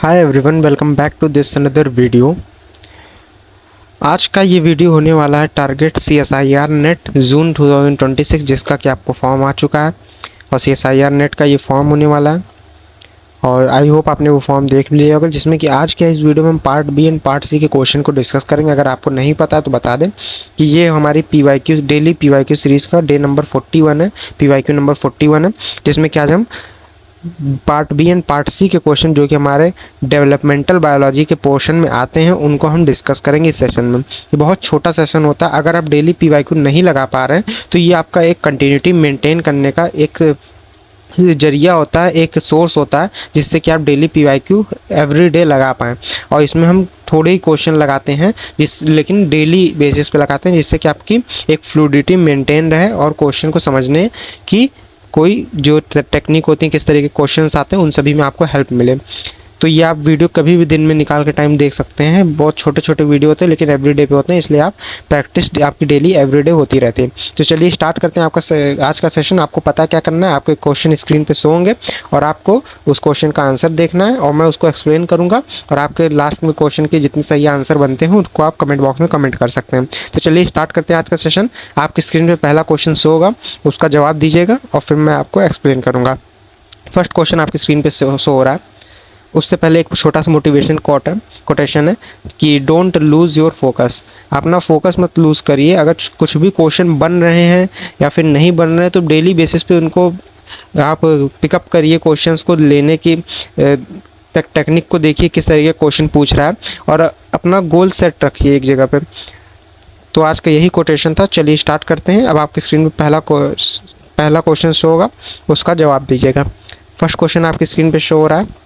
Hi everyone, welcome back to this another video. आज का ये वीडियो होने वाला है टारगेट CSIR नेट जून 2026, जिसका कि आपको फॉर्म आ चुका है और CSIR नेट का ये फॉर्म होने वाला है और आई होप आपने वो फॉर्म देख लिया होगा, जिसमें कि आज के इस वीडियो में हम part B and part C के क्वेश्चन को डिस्कस करेंगे। अगर आपको नहीं पता है तो बता दें कि ये हमारी PYQ डेली PYQ सीरीज़ का डे नंबर 41 है, PYQ नंबर 41 है, जिसमें कि आज हम part B and part C के क्वेश्चन जो कि हमारे डेवलपमेंटल बायोलॉजी के पोर्शन में आते हैं उनको हम डिस्कस करेंगे इस सेशन में। ये बहुत छोटा सेशन होता है। अगर आप डेली PYQ नहीं लगा पा रहे हैं तो ये आपका एक कंटिन्यूटी मेंटेन करने का एक जरिया होता है, एक सोर्स होता है, जिससे कि आप डेली PYQ एवरी डे लगा पाएँ। और इसमें हम थोड़े ही क्वेश्चन लगाते हैं लेकिन डेली बेसिस पे लगाते हैं, जिससे कि आपकी एक फ्लूइडिटी मेंटेन रहे और क्वेश्चन को समझने की कोई जो टेक्निक होती है, किस तरह के क्वेश्चंस आते हैं, उन सभी में आपको हेल्प मिले। तो ये आप वीडियो कभी भी दिन में निकाल के टाइम देख सकते हैं। बहुत छोटे छोटे वीडियो होते हैं लेकिन एवरीडे पे होते हैं, इसलिए आप प्रैक्टिस आपकी डेली एवरीडे होती रहती है। तो चलिए स्टार्ट करते हैं आपका आज का सेशन। आपको पता क्या करना है, आपके क्वेश्चन स्क्रीन पे शो होंगे और आपको उस क्वेश्चन का आंसर देखना है और मैं उसको एक्सप्लेन करूँगा और आपके लास्ट में क्वेश्चन के जितने सही आंसर बनते हैं उनको आप कमेंट बॉक्स में कमेंट कर सकते हैं। तो चलिए स्टार्ट करते हैं आज का सेशन। आपकी स्क्रीन पर पहला क्वेश्चन शो होगा, उसका जवाब दीजिएगा और फिर मैं आपको एक्सप्लेन करूँगा। फर्स्ट क्वेश्चन आपकी स्क्रीन पर शो हो रहा है। उससे पहले एक छोटा सा मोटिवेशन कोटेशन है कि डोंट लूज़ योर फोकस। अपना फोकस मत लूज़ करिए। अगर कुछ भी क्वेश्चन बन रहे हैं या फिर नहीं बन रहे हैं तो डेली बेसिस पे उनको आप पिकअप करिए, क्वेश्चंस को लेने की टेक्निक को देखिए किस तरीके क्वेश्चन पूछ रहा है और अपना गोल सेट रखिए एक जगह पे। तो आज का यही कोटेशन था। चलिए स्टार्ट करते हैं। अब आपकी स्क्रीन पर पहला क्वेश्चन शो होगा, उसका जवाब दीजिएगा। फर्स्ट क्वेश्चन आपकी स्क्रीन पर शो हो रहा है।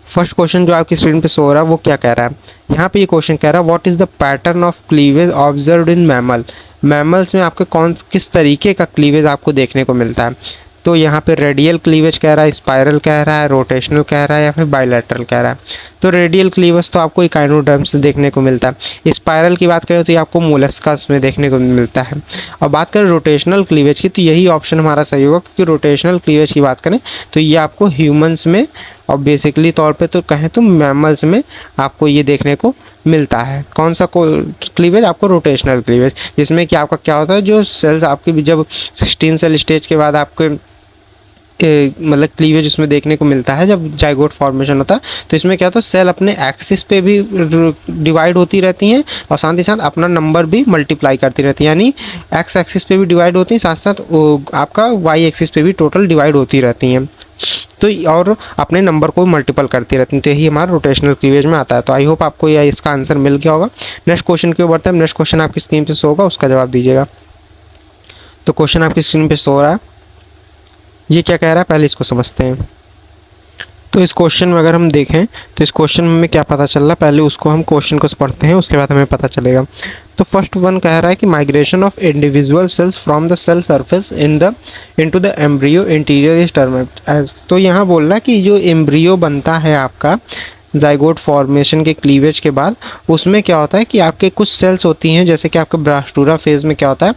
फर्स्ट क्वेश्चन जो आपकी स्क्रीन पे शो हो रहा है वो क्या कह रहा है, यहाँ पे ये क्वेश्चन कह रहा है what is the pattern of cleavage observed in mammal. Mammals में आपके किस तरीके का क्लीवेज आपको देखने को मिलता है। तो यहाँ पे रेडियल क्लीवेज कह रहा है, स्पाइरल कह रहा है, रोटेशनल कह रहा है या फिर बायलैटरल कह रहा है। तो रेडियल क्लीवेज तो आपको इकाइनोडर्म्स से देखने को मिलता है। स्पाइरल की बात करें तो ये आपको मोलस्कस में देखने को मिलता है। और बात करें रोटेशनल क्लीवेज की तो यही ऑप्शन हमारा सही होगा, क्योंकि रोटेशनल क्लीवेज की बात करें तो ये आपको ह्यूमंस में और बेसिकली तौर पे तो कहें तो मैमल्स में आपको ये देखने को मिलता है। कौन सा क्लीवेज? आपको रोटेशनल क्लीवेज, जिसमें कि आपका क्या होता है, जो सेल्स आपकी जब 16 सेल स्टेज के बाद आपके मतलब क्लीवेज उसमें देखने को मिलता है जब जाइगोट फॉर्मेशन होता है। तो इसमें क्या होता है, सेल अपने एक्सिस पे भी डिवाइड होती रहती हैं और साथ ही साथ अपना नंबर भी मल्टीप्लाई करती रहती है, यानी एक्स एक्सिस पे भी डिवाइड होती हैं, साथ साथ आपका वाई एक्सिस पे भी टोटल डिवाइड होती रहती हैं। तो और अपने नंबर को मल्टीपल करती रहती हैं। तो यही हमारा रोटेशनल क्लीवेज में आता है। तो आई होप आपको यह इसका आंसर मिल गया होगा। नेक्स्ट क्वेश्चन की ओर बढ़ते हैं। नेक्स्ट क्वेश्चन आपकी स्क्रीन पे शो होगा, उसका जवाब दीजिएगा। तो क्वेश्चन आपकी स्क्रीन पे शो हो रहा है, ये क्या कह रहा है पहले इसको समझते हैं। तो इस क्वेश्चन में अगर हम देखें तो इस क्वेश्चन में हमें क्या पता चल रहा है, पहले उसको हम क्वेश्चन को पढ़ते हैं, उसके बाद हमें पता चलेगा। तो फर्स्ट वन कह रहा है कि migration of individual cells from the cell surface into the embryo interior is termed as. तो यहाँ बोल रहा है कि जो एम्ब्रियो बनता है आपका जाइगोट फॉर्मेशन के क्लीवेज के बाद, उसमें क्या होता है कि आपके कुछ सेल्स होती हैं, जैसे कि आपके ब्रास्टूरा फेज़ में क्या होता है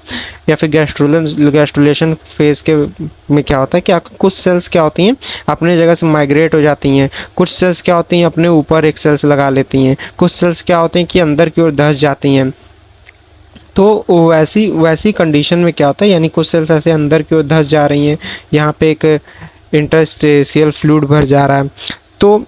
या फिर गैस्ट्रुलेशन फेज़ के में क्या होता है कि आपके कुछ सेल्स क्या होती हैं अपने जगह से माइग्रेट हो जाती हैं। कुछ सेल्स क्या होती हैं अपने ऊपर एक सेल्स लगा लेती हैं। कुछ सेल्स क्या होते हैं कि अंदर की ओर धंस जाती हैं। तो वैसी कंडीशन में क्या होता है, यानी कुछ सेल्स ऐसे अंदर की ओर धंस जा रही हैं, यहाँ पे एक इंटरस्टेशियल फ्लूइड भर जा रहा है। तो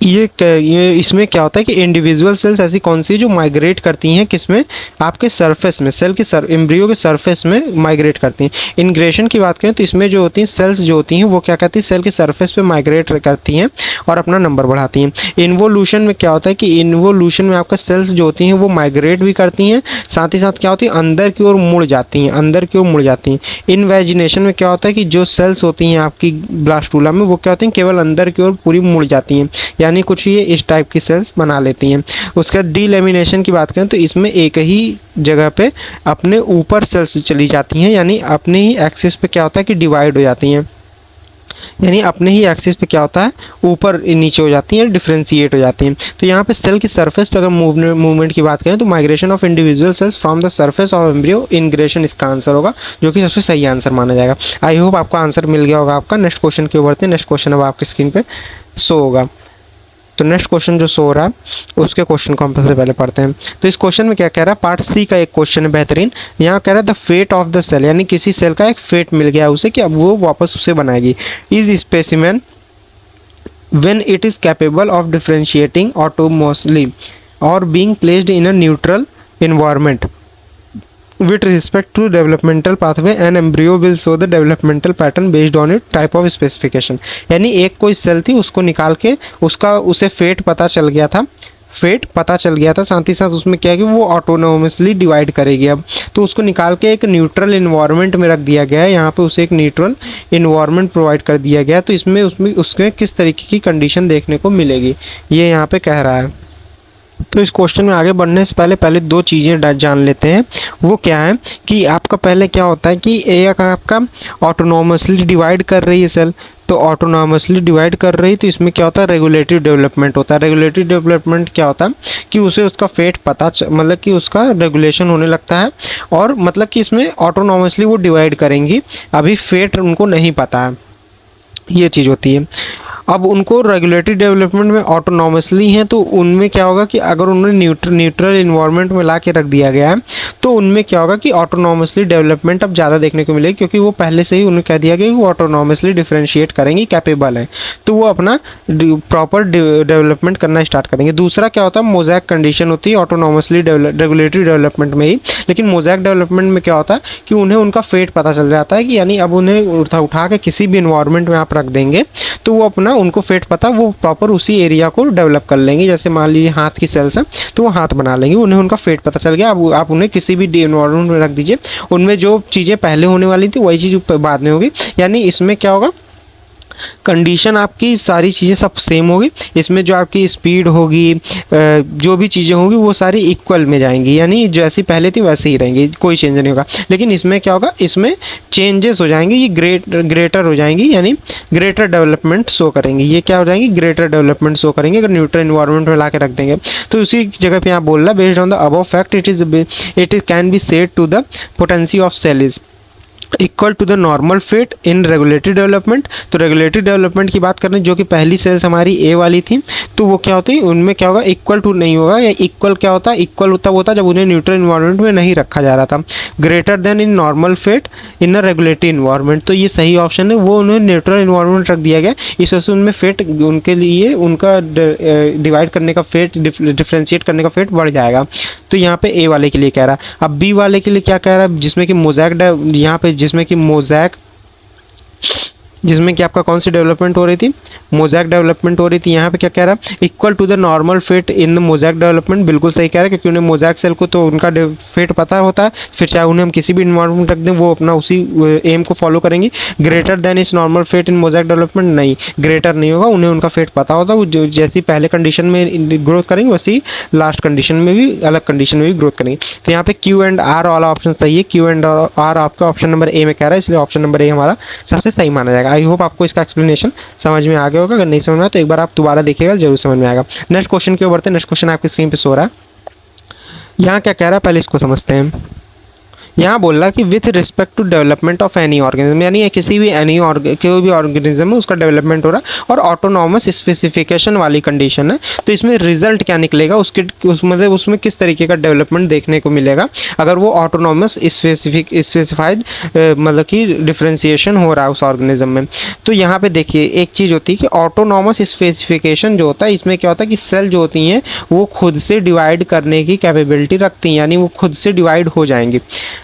ये इसमें क्या होता है कि इंडिविजुअल सेल्स ऐसी कौन सी जो माइग्रेट करती हैं किसमें, आपके सरफेस में, सेल के एम्ब्रियो के सरफेस में माइग्रेट करती हैं। इन्ग्रेशन की बात करें तो इसमें जो होती हैं सेल्स जो होती हैं वो क्या करती हैं, सेल के सरफेस पे माइग्रेट करती हैं और अपना नंबर बढ़ाती हैं। इन्वोल्यूशन में क्या होता है कि इन्वोल्यूशन में आपका सेल्स जो होती हैं वो माइग्रेट भी करती हैं, साथ ही साथ क्या होती है अंदर की ओर मुड़ जाती हैं, अंदर की ओर मुड़ जाती हैं। इनवेजिनेशन में क्या होता है कि जो सेल्स होती हैं आपकी ब्लास्टूला में वो क्या होती हैं केवल अंदर की ओर पूरी मुड़ जाती हैं, यानी कुछ ये इस टाइप की सेल्स बना लेती हैं। उसके बाद डीलेमिनेशन की बात करें तो इसमें एक ही जगह पे अपने ऊपर सेल्स चली जाती हैं, यानी अपने ही एक्सिस पे क्या होता है कि डिवाइड हो जाती हैं, यानी अपने ही एक्सिस पे क्या होता है ऊपर नीचे हो जाती हैं, डिफ्रेंशिएट हो जाती हैं। तो यहाँ पे सेल की सरफेस पे अगर मूवमेंट की बात करें तो migration of individual cells from the surface of embryo ingression इसका आंसर होगा, जो कि सबसे सही आंसर माना जाएगा। आई होप आपको आंसर मिल गया होगा आपका। नेक्स्ट क्वेश्चन की ओर बढ़ते हैं। नेक्स्ट क्वेश्चन अब आपकी स्क्रीन पे शो होगा। तो नेक्स्ट क्वेश्चन जो शो हो रहा है उसके क्वेश्चन को हम सबसे पहले पढ़ते हैं। तो इस क्वेश्चन में क्या कह रहा है, पार्ट सी का एक क्वेश्चन है बेहतरीन। यहाँ कह रहा है the fate of the cell, यानी किसी सेल का एक फेट मिल गया उसे कि अब वो वापस उसे बनाएगी। Is specimen when it is capable of differentiating autonomously or being placed in a neutral environment with respect to developmental pathway, an embryo will show the developmental pattern based on its type of specification। यानी एक कोई cell थी, उसको निकाल के उसे fate पता चल गया था, साथ ही साथ उसमें क्या है कि वो ऑटोनोमसली डिवाइड करेगी। अब तो उसको निकाल के एक न्यूट्रल इन्वायरमेंट में रख दिया गया है, यहाँ पे उसे एक न्यूट्रल इन्वायरमेंट प्रोवाइड कर दिया गया है। तो इसमें उसमें किस तरीके की कंडीशन देखने को मिलेगी, ये यहाँ पे कह रहा है। तो इस क्वेश्चन में आगे बढ़ने से पहले दो चीज़ें जान लेते हैं। वो क्या है कि आपका पहले क्या होता है कि एक आपका ऑटोनोमसली डिवाइड कर रही है सेल, तो ऑटोनॉमसली डिवाइड कर रही, तो इसमें क्या होता है, रेगुलेटरी डेवलपमेंट होता है। रेगुलेटरी डेवलपमेंट क्या होता है कि उसे उसका फेट पता मतलब कि उसका रेगुलेशन होने लगता है, और मतलब कि इसमें ऑटोनॉमसली वो डिवाइड करेंगी, अभी फेट उनको नहीं पता है, ये चीज़ होती है। अब उनको रेगुलेटरी डेवलपमेंट में ऑटोनॉमसली हैं, तो उनमें क्या होगा कि अगर उन्हें न्यूट्रल इन्वायरमेंट में ला के रख दिया गया है, तो उनमें क्या होगा कि ऑटोनॉमसली डेवलपमेंट अब ज़्यादा देखने को मिलेगी, क्योंकि वो पहले से ही उन्हें कह दिया गया कि वो ऑटोनॉमसली डिफरेंशिएट करेंगी, कैपेबल है, तो वो अपना प्रॉपर डेवलपमेंट करना स्टार्ट करेंगे। दूसरा क्या होता है, मोज़ैक कंडीशन होती है ऑटोनॉमसली रेगुलेटरी डेवलपमेंट में ही, लेकिन मोज़ैक डेवलपमेंट में क्या होता है कि उन्हें उनका फेट पता चल जाता है कि यानी अब उन्हें उठा के किसी भी इन्वायरमेंट में आप रख देंगे तो वो अपना उनको फेट पता, वो प्रॉपर उसी एरिया को डेवलप कर लेंगे। जैसे मान लीजिए हाथ की सेल्स हैं, तो वो हाथ बना लेंगे, उन्हें उनका फेट पता चल गया। अब आप उन्हें किसी भी एनवायरनमेंट में रख दीजिए, उनमें जो चीज़ें पहले होने वाली थी वही चीज़ बाद में होगी। यानी इसमें क्या होगा, कंडीशन आपकी सारी चीज़ें सब सेम होगी, इसमें जो आपकी स्पीड होगी, जो भी चीज़ें होंगी वो सारी इक्वल में जाएंगी, यानी जैसी पहले थी वैसे ही रहेंगी, कोई चेंज नहीं होगा। लेकिन इसमें क्या होगा, इसमें चेंजेस हो जाएंगे, ये ग्रेटर हो जाएंगी, यानी ग्रेटर डेवलपमेंट शो करेंगी। ये क्या हो जाएंगी, ग्रेटर डेवलपमेंट शो करेंगे अगर न्यूट्रल इन्वायरमेंट में ला के रख देंगे। तो उसी जगह पे यहाँ बोल रहा है, based on the above fact it can be said to the potency of cell is equal to the normal fate in regulatory development. तो रेगुलेटरी डेवलपमेंट की बात करें, जो कि पहली सेल्स हमारी ए वाली थी, तो वो क्या होती है, उनमें क्या होगा, इक्वल टू नहीं होगा, या इक्वल क्या होता है, इक्वल तब होता है जब उन्हें न्यूट्रल इन्वायरमेंट में नहीं रखा जा रहा था। Greater than in normal fate in a regulatory environment, तो ये सही ऑप्शन है, वो उन्हें न्यूट्रल इन्वायरमेंट रख दिया गया, इस वजह से उनमें फेट, उनके लिए उनका डिवाइड करने का फेट, डिफ्रेंशिएट करने का फेट बढ़ जाएगा। तो यहाँ पे ए वाले के लिए कह रहा है। अब बी वाले के लिए क्या कह रहा है, जिसमें कि मोज़ैक, यहाँ पे जिसमें कि मोज़ैक, जिसमें कि आपका कौन सी डेवलपमेंट हो रही थी, मोज़ैक डेवलपमेंट हो रही थी। यहाँ पे क्या कह रहा है, equal to the normal fate in the mosaic development, बिल्कुल सही कह रहा है, क्योंकि उन्हें मोज़ैक सेल को तो उनका फेट पता होता है, फिर चाहे उन्हें हम किसी भी इन्वायरमेंट रख दें वो अपना उसी एम को फॉलो करेंगी। Greater than is normal fate in mosaic development, नहीं, ग्रेटर नहीं होगा, उन्हें उनका फेट पता होता है, वो जैसी पहले कंडीशन में ग्रोथ करेंगे वैसी लास्ट कंडीशन में भी, अलग कंडीशन में भी ग्रोथ करेंगे। तो यहाँ पे क्यू एंड आर वाला ऑप्शन सही है, क्यू एंड आर आपका ऑप्शन नंबर ए में कह रहा है, इसलिए ऑप्शन नंबर ए हमारा सबसे सही माना जाएगा। आई होप आपको इसका एक्सप्लेनेशन समझ में आ गया होगा, अगर नहीं समझ में आया तो एक बार आप दोबारा देखिएगा, जरूर समझ में आएगा। नेक्स्ट क्वेश्चन की ओर बढ़ते हैं। नेक्स्ट क्वेश्चन आपकी स्क्रीन पे शो रहा है, यहाँ क्या कह रहा है पहले इसको समझते हैं। यहाँ बोल रहा है कि with respect to development of any organism, यानी किसी भी कोई भी ऑर्गेनिज्म है उसका डेवलपमेंट हो रहा है और ऑटोनॉमस स्पेसिफिकेशन वाली कंडीशन है, तो इसमें रिजल्ट क्या निकलेगा, मतलब उसमें किस तरीके का डेवलपमेंट देखने को मिलेगा अगर वो ऑटोनॉमस स्पेसिफाइड मतलब कि डिफ्रेंसिएशन हो रहा है उस ऑर्गेनिज्म में। तो यहाँ पे देखिए एक चीज़ होती है कि ऑटोनॉमस स्पेसिफिकेशन जो होता है, इसमें क्या होता है कि सेल जो होती हैं वो खुद से डिवाइड करने की कैपेबिलिटी रखती हैं, यानी वो खुद से डिवाइड हो जाएंगी।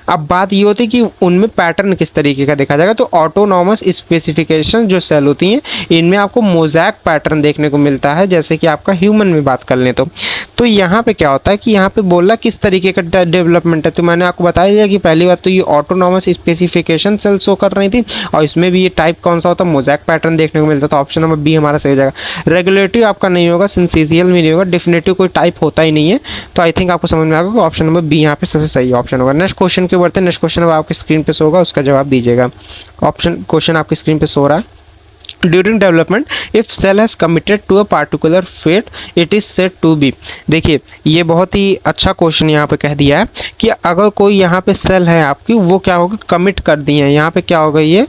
अब बात ये होती है कि उनमें पैटर्न किस तरीके का देखा जाएगा, तो ऑटोनॉमस स्पेसिफिकेशन जो सेल होती हैं इनमें आपको मोज़ैक पैटर्न देखने को मिलता है, जैसे कि आपका ह्यूमन में बात कर लें तो यहाँ पे क्या होता है कि यहाँ पे बोला किस तरीके का डेवलपमेंट है, तो मैंने आपको बता दिया कि पहली बात तो ये ऑटोनॉमस स्पेसिफिकेशन सेल शो कर रही थी, और इसमें भी ये टाइप कौन सा होता है, मोज़ैक पैटर्न देखने को मिलता है, तो ऑप्शन नंबर बी हमारा सही हो जाएगा। रेगुलेटिव आपका नहीं होगा, सिंथेसियल में नहीं होगा, डेफिनेटिव कोई टाइप होता ही नहीं है, तो आई थिंक आपको समझ में आएगा कि ऑप्शन नंबर बी यहाँ पे सबसे सही ऑप्शन होगा। नेक्स्ट क्वेश्चन के बढ़ते हैं। नेक्स्ट क्वेश्चन अब आपकी स्क्रीन पे शो होगा, उसका जवाब दीजिएगा। ऑप्शन क्वेश्चन आपकी स्क्रीन पे शो रहा है, during development if cell has committed to a particular fate it is said to be. देखिए ये बहुत ही अच्छा क्वेश्चन यहाँ पे कह दिया है कि अगर कोई यहाँ पे सेल है आपकी, वो क्या होगा, कमिट कर दी है, यहाँ पे क्या होगा, ये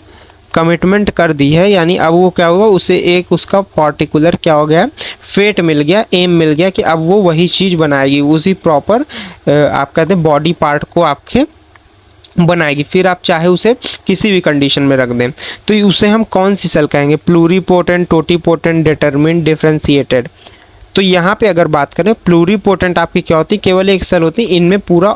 कमिटमेंट कर दी है, यानी अब वो क्या हुआ, उसे एक उसका पार्टिकुलर क्या हो गया, फेट मिल गया, एम मिल गया कि अब वो वही चीज़ बनाएगी, उसी प्रॉपर आप कहते हैं बॉडी पार्ट को आपके बनाएगी। फिर आप चाहे उसे किसी भी कंडीशन में रख दें, तो उसे हम कौन सी सेल कहेंगे, प्लूरीपोटेंट, टोटीपोटेंट, डिटरमिन्ड, डिफरेंशिएटेड। तो यहाँ पे अगर बात करें प्लूरीपोटेंट आपकी क्या होती है, केवल एक सेल होती है, इनमें पूरा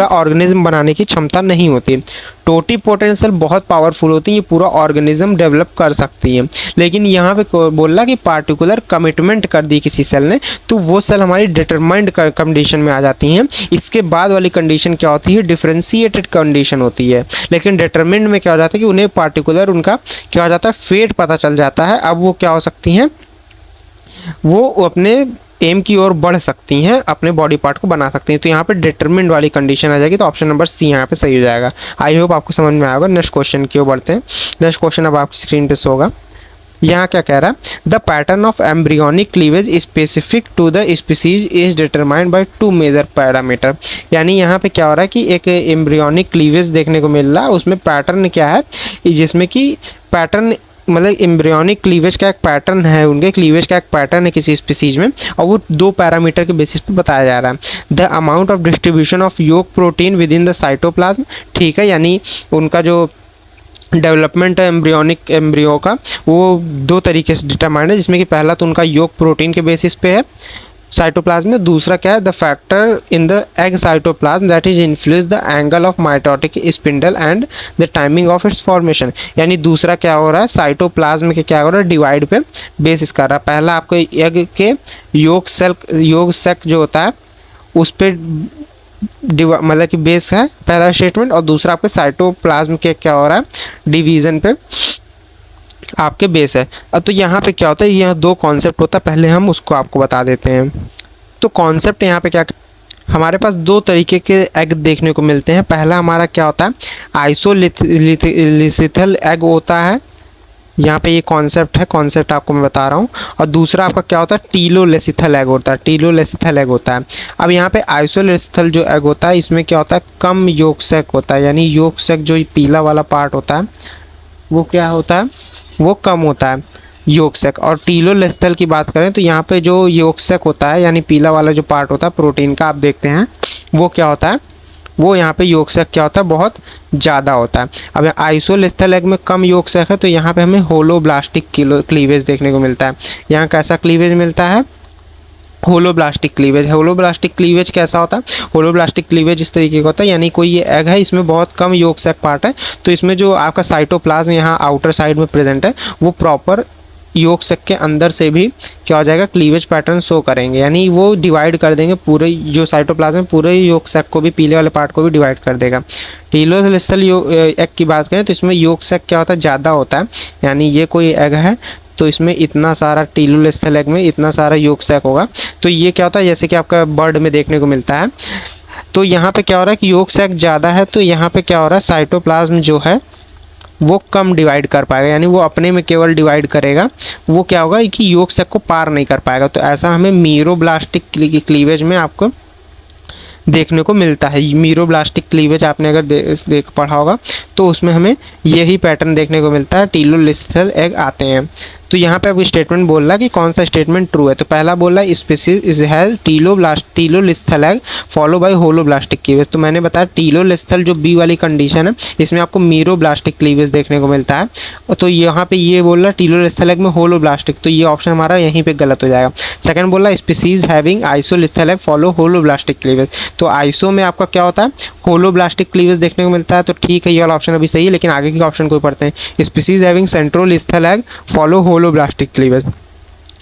ऑर्गेनिज्म बनाने की क्षमता नहीं होती। टोटीपोटेंट सेल बहुत पावरफुल होती है, ये पूरा ऑर्गेनिज्म डेवलप कर सकती है। लेकिन यहाँ पे बोल रहा कि पार्टिकुलर कमिटमेंट कर दी किसी सेल ने, तो वो सेल हमारी डिटरमाइंड कंडीशन में आ जाती हैं। इसके बाद वाली कंडीशन क्या होती है, डिफरेंशिएटेड कंडीशन होती है। लेकिन डिटरमिन्ड में क्या हो जाता है कि उन्हें पार्टिकुलर उनका क्या हो जाता है, फेट पता चल जाता है। अब वो क्या हो सकती हैं, वो अपने एम की ओर बढ़ सकती हैं, अपने बॉडी पार्ट को बना सकती हैं। तो यहाँ पे डिटरमिन्ड वाली कंडीशन आ जाएगी, तो ऑप्शन नंबर सी यहाँ पे सही हो जाएगा। आई होप आपको समझ में आएगा। नेक्स्ट क्वेश्चन की ओर बढ़ते हैं। नेक्स्ट क्वेश्चन अब आपकी स्क्रीन पे शो होगा। यहाँ क्या कह रहा है, the pattern of embryonic cleavage specific to the species is determined by two major parameter. यानी यहाँ पे क्या हो रहा है कि एक एम्ब्रियोनिक क्लीवेज देखने को मिल रहा है, उसमें पैटर्न क्या है, जिसमें कि पैटर्न मतलब एम्ब्रियोनिक क्लीवेज का एक पैटर्न है, उनके क्लीवेज का एक पैटर्न है किसी स्पीसीज में, और वो दो पैरामीटर के बेसिस पे बताया जा रहा है। The amount of distribution of yolk protein within the cytoplasm, ठीक है, यानी उनका जो डेवलपमेंट है एम्ब्रियोनिक एम्ब्रियो का, वो दो तरीके से डिटरमाइंड है, जिसमें कि पहला तो उनका योग प्रोटीन के बेसिस पे है साइटोप्लाज्म में, दूसरा क्या है, the factor in the egg cytoplasm that is influence the angle of mitotic spindle and the timing of its formation. यानी दूसरा क्या हो रहा है, साइटोप्लाज्म के क्या हो रहा है, डिवाइड पे बेसिस कर रहा है। पहला आपको एग के योग सेक जो होता है उस पर मतलब कि बेस है पहला स्टेटमेंट, और दूसरा आपके साइटोप्लाज्म के क्या हो रहा है, डिवीजन पे आपके बेस है। तो यहाँ पे क्या होता है, यहाँ दो कॉन्सेप्ट होता है, पहले हम उसको आपको बता देते हैं। तो कॉन्सेप्ट यहाँ पे क्या, हमारे पास दो तरीके के एग देखने को मिलते हैं। पहला हमारा क्या होता है, आइसोलिथिल एग होता है, यहाँ पे ये कॉन्सेप्ट है, कॉन्सेप्ट आपको मैं बता रहा हूँ। और दूसरा आपका क्या होता है, टीलोलेसिथल एग होता है, टीलोलेसिथल एग होता है। अब यहाँ पे आइसोलेसिथल जो एग होता है, इसमें क्या होता है, कम योक सेक होता है, यानी योक सेक जो पीला वाला पार्ट होता है वो क्या होता है, वो कम होता है योक सेक। और टीलोलेसिथल की बात करें तो यहाँ पे जो योक सेक होता है, यानी पीला वाला जो पार्ट होता है प्रोटीन का, आप देखते हैं वो क्या होता है, वो यहाँ पे योग सेक क्या होता है, बहुत ज़्यादा होता है। अब आइसोलेसिथल एग में कम योग सेक है, तो यहाँ पे हमें होलोब्लास्टिक क्लीवेज देखने को मिलता है। यहाँ कैसा क्लीवेज मिलता है, होलोब्लास्टिक क्लीवेज। होलोब्लास्टिक क्लीवेज कैसा होता है, होलोब्लास्टिक क्लीवेज इस तरीके का होता है, यानी कोई ये एग है, इसमें बहुत कम योग सेक पार्ट है, तो इसमें जो आपका साइटोप्लाज्म यहाँ आउटर साइड में प्रेजेंट है, वो प्रॉपर योग सेक के अंदर से भी क्या हो जाएगा, क्लीवेज पैटर्न शो करेंगे, यानी वो डिवाइड कर देंगे पूरे जो साइटोप्लाज्म पूरे योग सेक को भी, पीले वाले पार्ट को भी डिवाइड कर देगा। टीलोलेसिथल एग की बात करें तो इसमें योग सेक क्या होता है, ज़्यादा होता है, यानी ये कोई एग है तो इसमें इतना सारा टीलोलेसिथल एग में इतना सारा योग सेक होगा। तो ये क्या होता है, जैसे कि आपका बर्ड में देखने को मिलता है। तो यहाँ पे क्या हो रहा है कि योग सेक ज़्यादा है, तो यहाँ पे क्या हो रहा है, साइटोप्लाज्म जो है वो कम डिवाइड कर पाएगा, यानी वो अपने में केवल डिवाइड करेगा, वो क्या होगा कि योग सेक को पार नहीं कर पाएगा। तो ऐसा हमें मीरोब्लास्टिक क्लीवेज में आपको देखने को मिलता है। मीरोब्लास्टिक क्लीवेज आपने अगर देख पढ़ा होगा तो उसमें हमें यही पैटर्न देखने को मिलता है, टीलोलेसिथल एग आते हैं। तो यहाँ पे अब स्टेटमेंट बोल रहा है कि कौन सा स्टेटमेंट ट्रू है। तो पहला बोल रहा है species has telolecithal egg follow by holoblastic cleavage. तो मैंने बताया टीलोलेसिथल जो बी वाली कंडीशन है, इसमें आपको मीरोब्लास्टिक क्लीवेज देखने को मिलता है। तो यहाँ पे ये बोल रहा है टीलोलेसिथल एग में होलोब्लास्टिक, तो ये ऑप्शन हमारा यहीं पे गलत हो जाएगा। सेकंड बोल रहा है species having isolecithal egg follow holoblastic cleavage. तो आइसो में आपका क्या होता है, होलोब्लास्टिक क्लीवेज देखने को मिलता है, तो ठीक है ये वाला ऑप्शन अभी सही है। लेकिन आगे के ऑप्शन को पढ़ते हैं, species having centrolecithal egg follow holoblastic cleavage.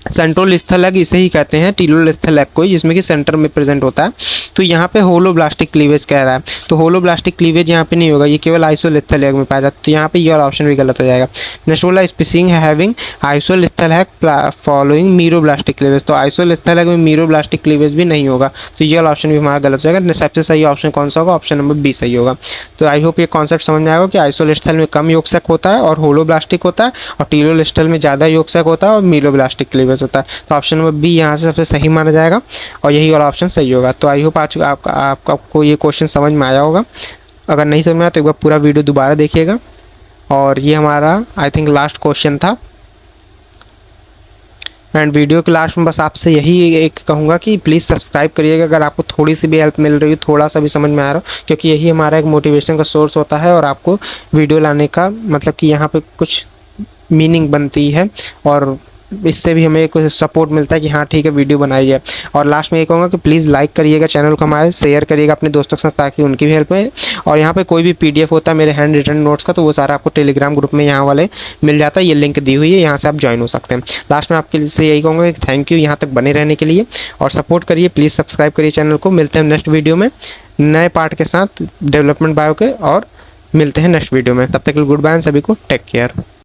Centrolecithal egg इसे ही कहते हैं, टीलोलेसिथल एग को, जिसमें कि सेंटर में प्रेजेंट होता है। तो यहाँ पे होलोब्लास्टिक क्लीवेज कह रहा है, तो होलोब्लास्टिक क्लीवेज यहाँ पे नहीं होगा, ये केवल आइसोलिथिल एग में पाया जाता है। तो यहाँ पे ये वाला ऑप्शन भी गलत हो जाएगा। नेक्स्ट बोला species having isolecithal egg following meroblastic cleavage. तो आइसोलिथिल एग में मीरोब्लास्टिक क्लीवेज भी नहीं होगा, तो ये वाला ऑप्शन भी हमारा गलत हो जाएगा। सबसे सही ऑप्शन कौन सा होगा, ऑप्शन नंबर बी सही होगा। तो आई होप ये कॉन्सेप्ट समझ में आएगा कि आइसोलिथिल में कम योग सेक होता है और होलोब्लास्टिक होता है, और टीलोलेसिथल में ज़्यादा योग सेक होता है और मीरोब्लास्टिक क्लीवेज होता है। तो ऑप्शन नंबर बी यहाँ से सबसे सही माना जाएगा और यही वाला ऑप्शन सही होगा। तो आई होप आज आपको ये क्वेश्चन समझ में आया होगा। अगर नहीं समझ में आया तो एक बार पूरा वीडियो दोबारा देखिएगा। और ये हमारा आई थिंक लास्ट क्वेश्चन था। एंड वीडियो के लास्ट में बस आपसे यही एक कहूँगा कि प्लीज़ सब्सक्राइब करिएगा अगर आपको थोड़ी सी भी हेल्प मिल रही हो, थोड़ा सा भी समझ में आ रहा हो, क्योंकि यही हमारा एक मोटिवेशन का सोर्स होता है और आपको वीडियो लाने का मतलब कि यहाँ पे कुछ मीनिंग बनती है और इससे भी हमें कुछ सपोर्ट मिलता है कि हाँ ठीक है वीडियो बनाई है। और लास्ट में ये कहूँगा कि प्लीज़ लाइक करिएगा चैनल को, हमारे शेयर करिएगा अपने दोस्तों के साथ ताकि उनकी भी हेल्प हो। और यहाँ पे कोई भी पीडीएफ होता है मेरे हैंड रिटन नोट्स का तो वो सारा आपको टेलीग्राम ग्रुप में यहाँ वाले मिल जाता है, ये लिंक दी हुई है, यहाँ से आप ज्वाइन हो सकते हैं। लास्ट में आपके लिए यही कहूँगा कि थैंक यू यहाँ तक बने रहने के लिए और सपोर्ट करिए, प्लीज़ सब्सक्राइब करिए चैनल को। मिलते हैं नेक्स्ट वीडियो में नए पार्ट के साथ डेवलपमेंट बायो के, और मिलते हैं नेक्स्ट वीडियो में। तब तक के लिए गुड बाय, सभी को टेक केयर।